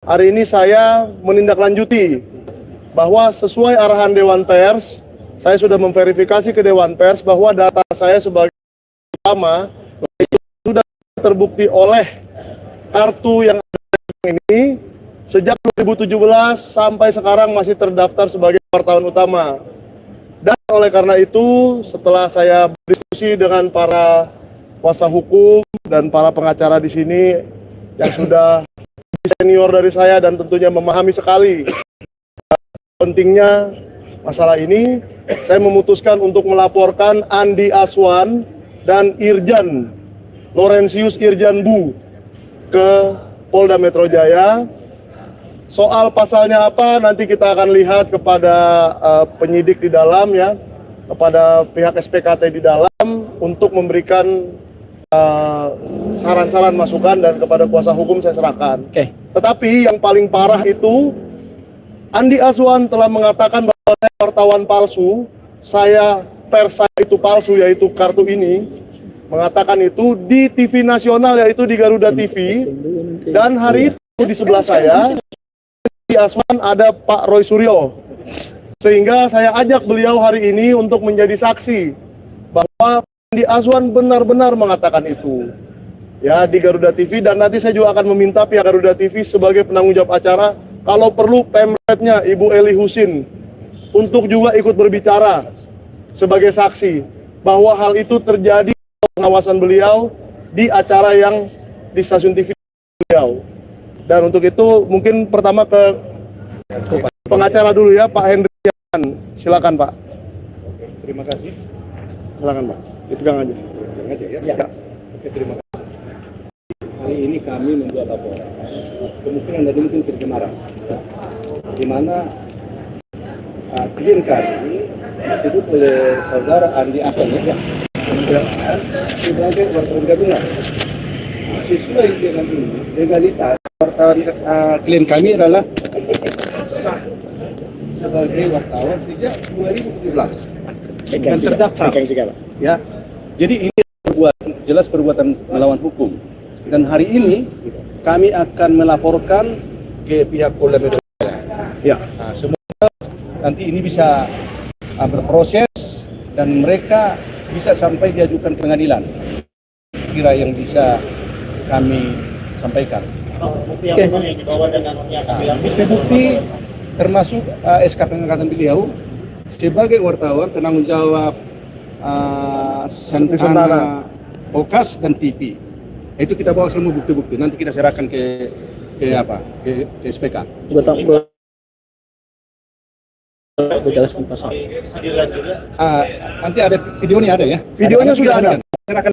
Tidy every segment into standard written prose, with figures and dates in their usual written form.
hari ini saya menindaklanjuti bahwa sesuai arahan Dewan Pers, saya sudah memverifikasi ke Dewan Pers bahwa data saya sebagai utama itu sudah terbukti oleh kartu yang ada ini sejak 2017 sampai sekarang masih terdaftar sebagai wartawan utama. Dan oleh karena itu, setelah saya berdiskusi dengan para kuasa hukum dan para pengacara di sini yang sudah senior dari saya dan tentunya memahami sekali pentingnya masalah ini, saya memutuskan untuk melaporkan Andi Aswan dan Irjan Laurentius Irjan Bu ke Polda Metro Jaya. Soal pasalnya apa nanti kita akan lihat kepada penyidik di dalam ya, kepada pihak SPKT di dalam untuk memberikan saran-saran masukan dan kepada kuasa hukum saya serahkan. Oke. Tetapi yang paling parah itu Andi Aswan telah mengatakan bahwa saya wartawan palsu, saya pers saya itu palsu yaitu kartu ini, mengatakan itu di TV nasional yaitu di Garuda TV, dan hari itu di sebelah saya di Aswan ada Pak Roy Suryo, sehingga saya ajak beliau hari ini untuk menjadi saksi bahwa Andi Aswan benar-benar mengatakan itu ya di Garuda TV, dan nanti saya juga akan meminta pihak Garuda TV sebagai penanggung jawab acara, kalau perlu pemretnya Ibu Eli Husin untuk juga ikut berbicara sebagai saksi bahwa hal itu terjadi pengawasan beliau di acara yang di stasiun TV beliau. Dan untuk itu mungkin pertama ke pengacara dulu ya, Pak Hendrian. Silakan Pak. Terima kasih. Silakan Pak. Dipegang aja. Ya. Oke, terima kasih. Hari ini kami membuat laporan. Kemungkinan ada mungkin pencemaran, di mana klien kami disebut oleh saudara Andi Aswan ya, sebagai wartawan gabungan. Sesuai dengan ini, legalitas wartawan klien kami adalah sah sebagai wartawan sejak 2017 dan terdaftar. Ya, jadi ini jelas perbuatan melawan hukum. Dan hari ini kami akan melaporkan ke pihak Polda Metro Jaya. Ya, semoga nanti ini bisa berproses dan mereka bisa sampai diajukan ke pengadilan. Kira yang bisa kami sampaikan. Oke. Bukti-bukti termasuk SK pengangkatan beliau sebagai wartawan penanggung jawab Santana, Okas dan TV. Itu kita bawa semua bukti-bukti. Nanti kita serahkan ke SPK. Jelaskan pasal. Nanti ada videonya ada ya. Videonya sudah ada.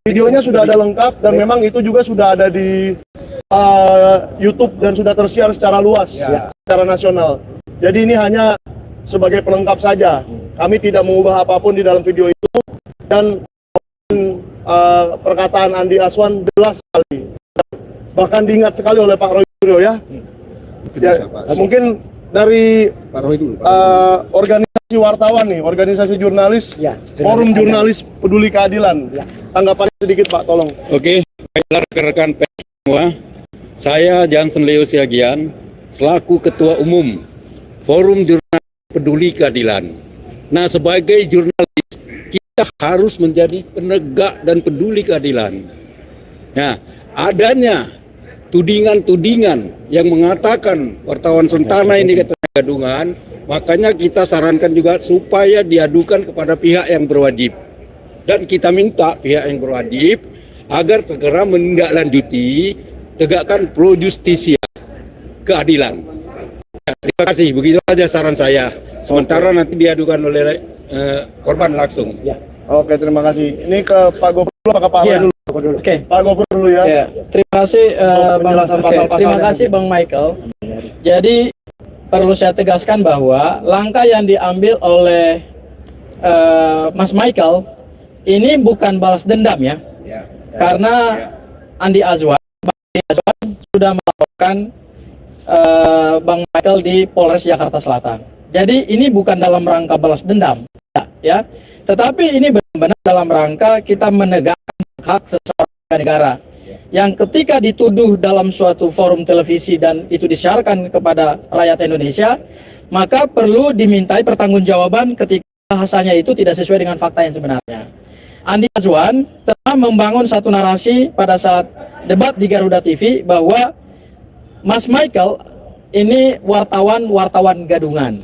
Videonya sudah ada lengkap dan memang itu juga sudah ada di YouTube dan sudah tersiar secara luas ya, secara nasional. Jadi ini hanya sebagai pelengkap saja. Kami tidak mengubah apapun di dalam video itu, dan perkataan Andi Aswan jelas sekali, bahkan diingat sekali oleh Pak Roy Suryo ya. Mungkin dari Pak Roy dulu. organisasi wartawan nih, organisasi jurnalis, Ya, Forum Jurnalis Peduli Keadilan. Ya. Tanggapan sedikit Pak, tolong. Oke, baiklah rekan-rekan pers semua. Saya Jansen Leo Siagian, selaku Ketua Umum Forum Jurnalis Peduli Keadilan. Nah, sebagai jurnalis, kita harus menjadi penegak dan peduli keadilan. Nah, adanya tudingan-tudingan yang mengatakan wartawan Santana ini ketergantungan, makanya kita sarankan juga supaya diadukan kepada pihak yang berwajib. Dan kita minta pihak yang berwajib agar segera menindaklanjuti, tegakkan pro justisia, keadilan. Terima kasih, begitu saja saran saya. Sementara nanti diadukan oleh korban langsung. Ya. Oke, terima kasih. Ini ke Pak Gofur dulu, apa ke Pak Roy dulu? Oke. Pak Gofur dulu ya. Ya. Terima kasih penjelasan Bang. pasal-pasalnya. Terima kasih Bang Michael. Jadi perlu saya tegaskan bahwa langkah yang diambil oleh Mas Michael ini bukan balas dendam ya. Karena Andi Aswan sudah melaporkan Bang Michael di Polres Jakarta Selatan. Jadi ini bukan dalam rangka balas dendam, ya. Tetapi ini benar-benar dalam rangka kita menegakkan hak seseorang negara. yang ketika dituduh dalam suatu forum televisi dan itu disiarkan kepada rakyat Indonesia, maka perlu dimintai pertanggungjawaban ketika bahasanya itu tidak sesuai dengan fakta yang sebenarnya. Andi Azwan telah membangun satu narasi pada saat debat di Garuda TV bahwa Mas Michael ini wartawan gadungan.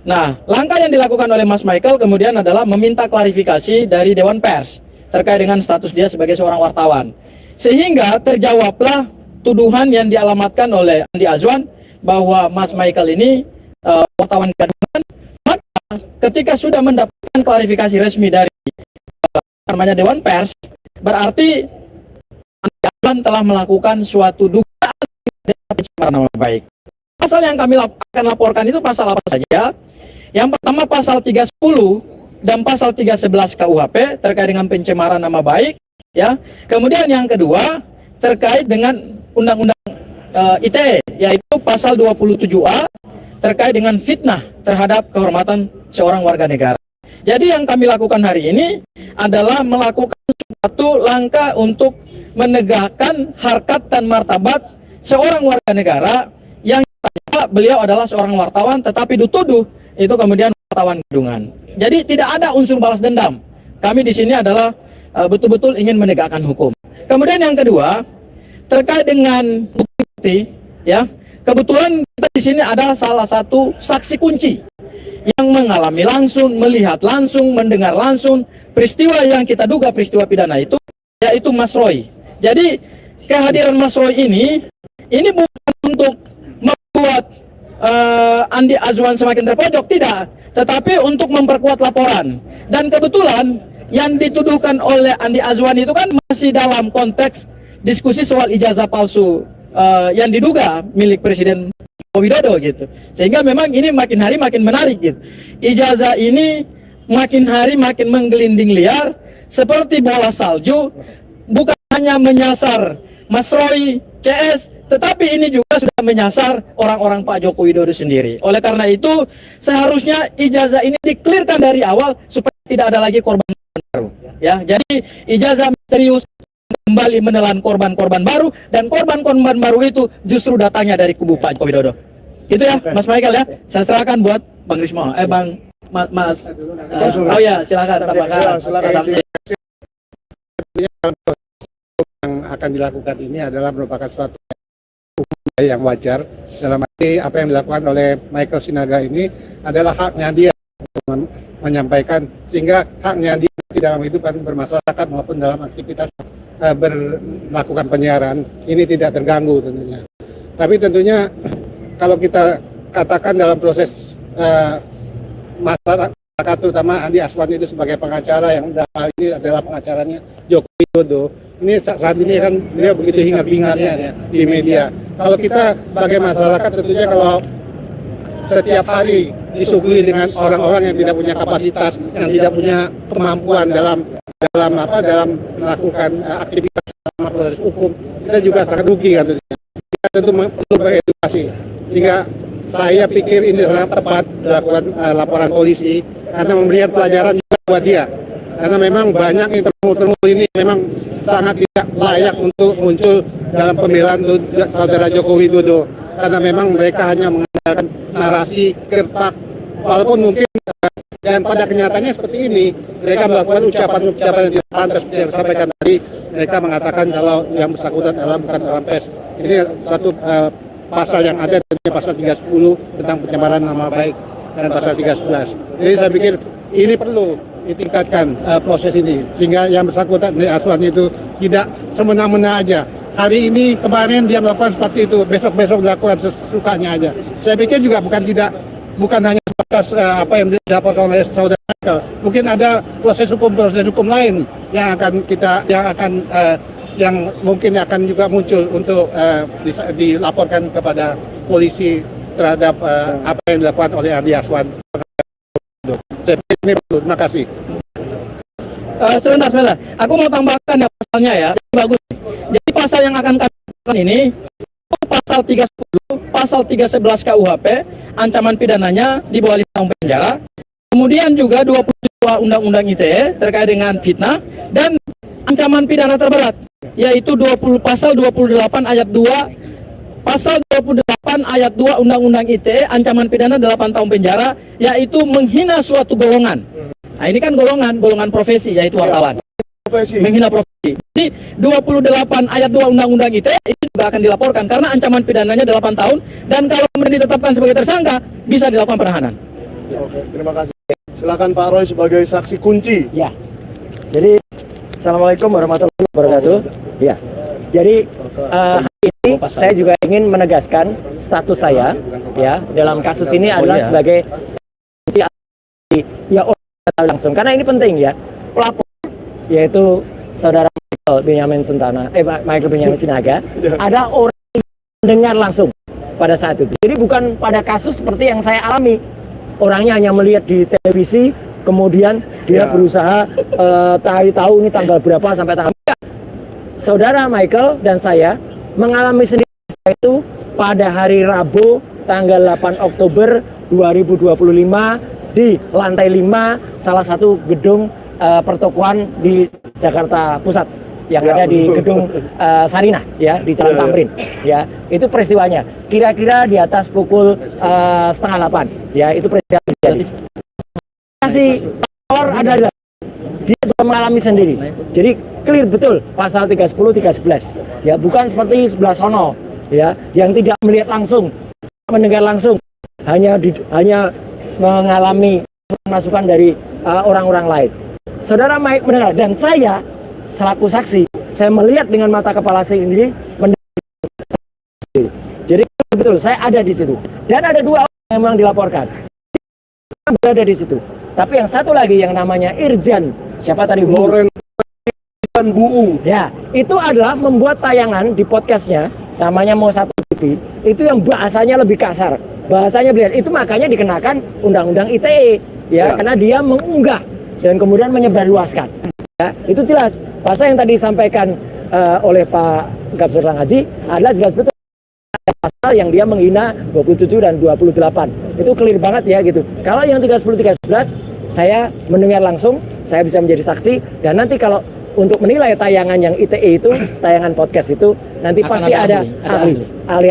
Nah, langkah yang dilakukan oleh Mas Michael kemudian adalah meminta klarifikasi dari Dewan Pers terkait dengan status dia sebagai seorang wartawan. Sehingga terjawablah tuduhan yang dialamatkan oleh Andi Azwan bahwa Mas Michael ini wartawan gadungan. Maka ketika sudah mendapatkan klarifikasi resmi dari namanya Dewan Pers, berarti Andi Azwan telah melakukan suatu dugaan pencemaran nama baik. Pasal yang kami akan laporkan itu pasal apa saja? Yang pertama pasal 310 dan pasal 311 KUHP terkait dengan pencemaran nama baik, ya. Kemudian yang kedua terkait dengan undang-undang ITE, yaitu pasal 27A terkait dengan fitnah terhadap kehormatan seorang warga negara. Jadi yang kami lakukan hari ini adalah melakukan suatu langkah untuk menegakkan harkat dan martabat seorang warga negara yang beliau adalah seorang wartawan tetapi dituduh itu kemudian wartawan gadungan. Jadi tidak ada unsur balas dendam. Kami di sini adalah betul-betul ingin menegakkan hukum. Kemudian yang kedua terkait dengan bukti, ya, kebetulan kita di sini adalah salah satu saksi kunci yang mengalami langsung, melihat langsung, mendengar langsung peristiwa yang kita duga peristiwa pidana itu, yaitu Mas Roy. Jadi kehadiran Mas Roy ini bukan untuk membuat Andi Azwan semakin terpojok, tidak, tetapi untuk memperkuat laporan. Dan kebetulan yang dituduhkan oleh Andi Azwan itu kan masih dalam konteks diskusi soal ijazah palsu yang diduga milik Presiden Widodo gitu. Sehingga memang ini makin hari makin menarik gitu. Ijazah ini makin hari makin menggelinding liar seperti bola salju, bukan hanya menyasar Mas Roy, CS, tetapi ini juga sudah menyasar orang-orang Pak Joko Widodo sendiri. Oleh karena itu seharusnya ijazah ini diklirkan dari awal supaya tidak ada lagi korban baru. Ya, jadi ijazah misterius kembali menelan korban-korban baru, dan korban-korban baru itu justru datangnya dari kubu Pak Joko Widodo. Itu ya, Mas Michael ya. Saya serahkan buat Bang Rismo, Mas. Oh ya, silakan tambahkan. Yang akan dilakukan ini adalah merupakan suatu yang wajar, dalam arti apa yang dilakukan oleh Michael Sinaga ini adalah haknya dia untuk menyampaikan, sehingga haknya dia di dalam kehidupan bermasyarakat maupun dalam aktivitas melakukan penyiaran ini tidak terganggu tentunya. Tapi tentunya kalau kita katakan dalam proses masyarakat, terutama Andi Azwan itu sebagai pengacara, yang dalam hal ini adalah pengacaranya Joko Widodo, ini saat ini kan beliau begitu hingar-bingarnya ya, di media. Kalau kita sebagai masyarakat tentunya kalau setiap hari disuguhi dengan orang-orang yang tidak punya kapasitas, yang tidak punya kemampuan dalam melakukan aktivitas selama proses hukum, kita juga sangat rugi kan tentunya. Kita tentu perlu beredukasi. Hingga saya pikir ini sangat tepat dilakukan laporan polisi karena memberikan pelajaran juga buat dia. Karena memang banyak intermul ini memang sangat tidak layak untuk muncul dalam pembelaan saudara Joko Widodo. Karena memang mereka hanya mengandalkan narasi kertak, walaupun mungkin dan pada kenyataannya seperti ini, mereka melakukan ucapan-ucapan yang tidak pantas seperti yang disampaikan tadi. Mereka mengatakan kalau yang bersangkutan adalah bukan orang pers. Ini satu pasal yang ada, tentunya pasal 310 tentang pencemaran nama baik dan pasal 311. Jadi saya pikir ini perlu ditingkatkan proses ini, sehingga yang bersangkutan Andi Azwan itu tidak semena-mena aja. Hari ini, kemarin dia melakukan seperti itu, besok-besok dilakukan sesukanya aja. Saya pikir juga bukan hanya sebatas apa yang dilaporkan oleh saudara Michael. Mungkin ada proses hukum lain yang mungkin akan juga muncul untuk dilaporkan kepada polisi terhadap apa yang dilakukan oleh Andi Azwan. Saya pikir ini perlu. Terima kasih. Sebentar. Aku mau tambahkan ya pasalnya ya. Jadi bagus. Jadi pasal yang akan kami lakukan ini pasal 310, pasal 311 KUHP, ancaman pidananya di bawah 5 tahun penjara. Kemudian juga 22 Undang-Undang ITE terkait dengan fitnah, dan ancaman pidana terberat, yaitu pasal 28 ayat 2, pasal 28 ayat 2 Undang-Undang ITE, ancaman pidana 8 tahun penjara, yaitu menghina suatu golongan. Nah, ini kan golongan profesi, yaitu wartawan. Profesi. Menghina profesi. Jadi 28 ayat 2 Undang-Undang ITE itu juga akan dilaporkan karena ancaman pidananya 8 tahun, dan kalau kemudian ditetapkan sebagai tersangka bisa dilakukan penahanan. Oke, terima kasih. Silakan Pak Roy sebagai saksi kunci. Ya. Jadi Assalamualaikum warahmatullahi wabarakatuh. Ya. Jadi hari ini saya juga ingin menegaskan status saya ya dalam kasus ini adalah sebagai saksi ya langsung, karena ini penting ya. Pelapor yaitu saudara Michael Benyamin Sinaga ada orang yang mendengar langsung pada saat itu. Jadi bukan pada kasus seperti yang saya alami. Orangnya hanya melihat di televisi, kemudian dia berusaha tahu ini tanggal berapa sampai tanggal. Saudara Michael dan saya mengalami sendiri itu pada hari Rabu tanggal 8 Oktober 2025 di lantai 5 salah satu gedung pertokoan di Jakarta Pusat yang ada di gedung Sarinah ya di Jalan Tamrin ya. Itu peristiwanya kira-kira di atas pukul 7:30 ya, itu peristiwa terjadi. Masih adalah dia juga mengalami sendiri, jadi clear betul pasal 310 311 ya, bukan seperti sebelah sono ya yang tidak melihat langsung, mendengar langsung, hanya mengalami masukan dari orang-orang lain. Saudara Mike mendengar, dan saya selaku saksi, saya melihat dengan mata kepala sendiri, jadi betul saya ada di situ, dan ada 2 orang yang memang dilaporkan berada di situ. Tapi yang satu lagi yang namanya Irjan, siapa tadi? Loren Buung. Ya, itu adalah membuat tayangan di podcastnya, namanya Mo Satu TV. Itu yang bahasanya lebih kasar, bahasanya beliau. Itu makanya dikenakan Undang-Undang ITE, ya, karena dia mengunggah dan kemudian menyebarluaskan. Ya, itu jelas. Pasal yang tadi disampaikan oleh Pak Gafsur Haji adalah jelas betul. Pasal yang dia menghina 27 dan 28 itu clear banget ya gitu. Kalau yang 310 311 saya mendengar langsung, saya bisa menjadi saksi, dan nanti kalau untuk menilai tayangan yang ITE itu, tayangan podcast itu nanti akan pasti ada ahli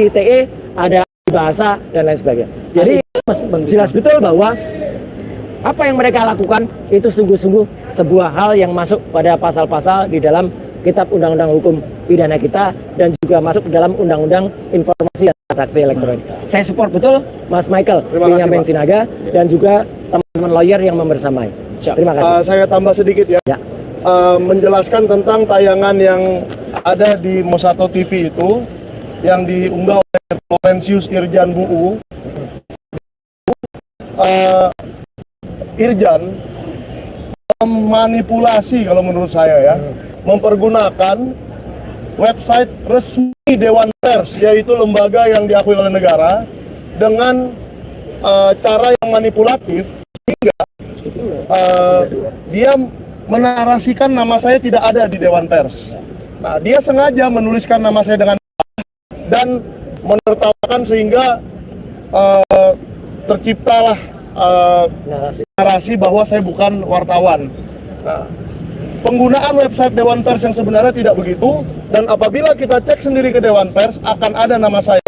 ITE, ada ahli bahasa dan lain sebagainya. Jadi jelas betul bahwa apa yang mereka lakukan itu sungguh-sungguh sebuah hal yang masuk pada pasal-pasal di dalam Kitab Undang-Undang Hukum Pidana kita, dan juga masuk dalam Undang-Undang Informasi dan Transaksi Elektronik. Saya support betul Mas Michael Benyamin Sinaga dan juga teman-teman lawyer yang membersamai. Terima kasih. Saya tambah sedikit ya. Menjelaskan tentang tayangan yang ada di Mosato TV itu yang diunggah oleh Laurentius Irjan Buung. Irjan memanipulasi kalau menurut saya ya, mempergunakan website resmi Dewan Pers, yaitu lembaga yang diakui oleh negara, dengan cara yang manipulatif, sehingga dia menarasikan nama saya tidak ada di Dewan Pers. Nah, dia sengaja menuliskan nama saya dengan dan menertawakan sehingga terciptalah narasi bahwa saya bukan wartawan. Nah, penggunaan website Dewan Pers yang sebenarnya tidak begitu, dan apabila kita cek sendiri ke Dewan Pers akan ada nama saya.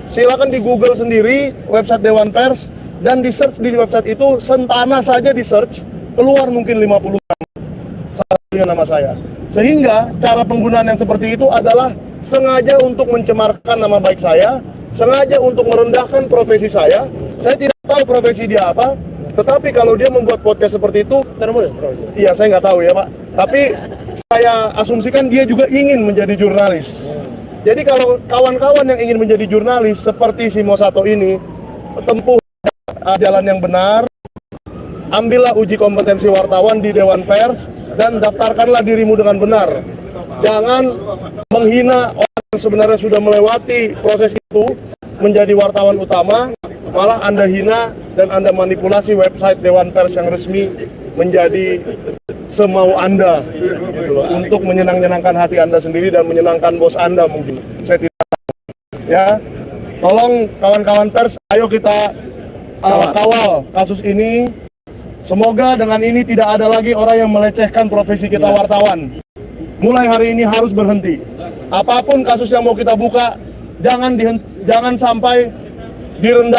Silakan di Google sendiri website Dewan Pers dan di search di website itu, Sentana saja di search keluar mungkin 50 nama, salah satunya nama saya. Sehingga cara penggunaan yang seperti itu adalah sengaja untuk mencemarkan nama baik saya, sengaja untuk merendahkan profesi saya. Saya tidak tahu profesi dia apa, tetapi kalau dia membuat podcast seperti itu, iya saya nggak tahu ya Pak, tapi saya asumsikan dia juga ingin menjadi jurnalis. Jadi kalau kawan-kawan yang ingin menjadi jurnalis seperti si Mosato ini, tempuh jalan yang benar, ambillah uji kompetensi wartawan di Dewan Pers dan daftarkanlah dirimu dengan benar. Jangan menghina orang yang sebenarnya sudah melewati proses itu menjadi wartawan utama, malah Anda hina dan Anda manipulasi website Dewan Pers yang resmi menjadi semau Anda gitu loh, untuk menyenangkan hati Anda sendiri dan menyenangkan bos Anda mungkin. Saya tidak tahu. Ya, tolong kawan-kawan pers, ayo kita kawal kasus ini Semoga dengan ini tidak ada lagi orang yang melecehkan profesi kita wartawan. Mulai hari ini harus berhenti. Apapun kasus yang mau kita buka, jangan sampai direndahkan.